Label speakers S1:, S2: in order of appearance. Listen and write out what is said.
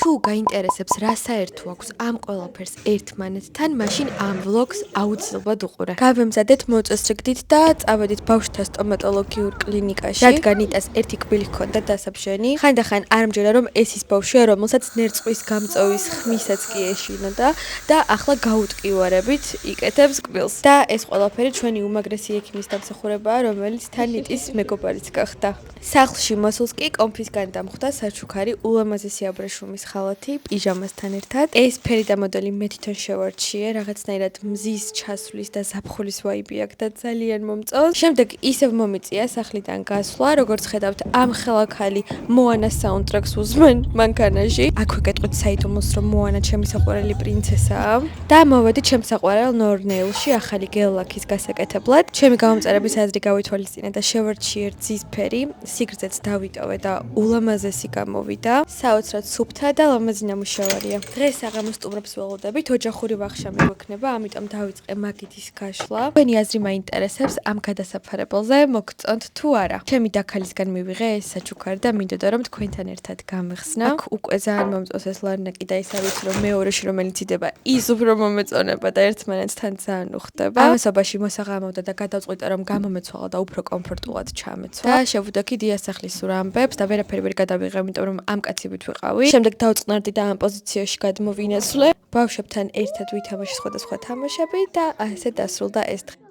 S1: თუ გაინტერესებს რა საერთო აქვს ამ ყველაფერს ერთმანეთთან, მაშინ ამ ვლოგს აუცილებლად უყურე. გავემზადეთ მოწესრიგდით და წავედით ბავშვთა სტომატოლოგიურ კლინიკაში, რადგან იტას ერთი კბილი ჰქონდა დასაბჟენი. ხანდახან არ მჯერა რომ ეს ის ბავშვია, რომელსაც ნერწყვის გამწოვის ხმისაც კი ეშინოდა და ახლა გაუტკივარებით იკეთებს კბილს. და ეს ყველაფერი ჩვენი უმაგრესი ექიმის დამსახურებაა, რომელიც თან იტის მეგობარიც გახდა. სახლში მოსულს კი კონფისგან დამხვდა საჩუქარი ულამაზესი აბრეშუმის ხალათი პიჟამასთან ერთად. ეს ფერი და მოდელი მე თვითონ შევარჩიე, რაღაცნაირად მზის ჩასვლის და ზაფხულის ვაიბი აქვს და ძალიან მომწონს. შემდეგ ისევ მომიწია სახლიდან გასვლა, როგორც ხედავთ, ამ ხელაქალი მოანას საუნდტრეკს უსმენ მანქანაში. აქვე გეტყვით საიდუმლოს, რომ მოანა ჩემი საყვარელი პრინცესაა და მოვედი ჩემს საყვარელ ნორნეილში ახალი გელ-ლაქის გასაკეთებლად. ჩემი გამომწერების აზრი გავითვალისწინე და შევარჩიე რძის ფერი, სიგრძეც დავიტოვე და ულამაზესი გამოვიდა. საოცრად სუფთა და ლამაზი ნამუშევარია. დღეს საღამოს სტუმრებს ველოდებით, ოჯახური ვახშამი გვექნება, ამიტომ დავიწყე მაგიდის გაშლა. თქვენი აზრი მაინტერესებს ამ გადასაფარებელზე, მოგწონთ თუ არა. ჩემი დაქალისგან მივიღე ეს საჩუქარი და მინდოდა რომ თქვენთან ერთად გამეხსნა. აქ უკვე ძალიან მომწონს ეს ლარნაკი და ისა ვიცი რომ მეორეში რომელიც იდება, ის უფრო მომეწონება და ერთმანეთთან ძალიან უხდება. ამასობაში მოსაღამოვდა და გადავწყვიტე რომ გამომეცვალა და უფრო კომფორტულად ჩამეცვა. და შევუდექი დიასახლის სულ ამბებს და ვერაფერი ვერ გადავიღე, იმიტომ რომ ამ კაცებით ვიყავი. შემდეგ დავწყნარდი და ამ პოზიციაში გადმოვინაცვლე. ბავშვებთან ერთად ვითამაშე სხვადასხვა თამაშები და ასე დასრულდა ეს დღე.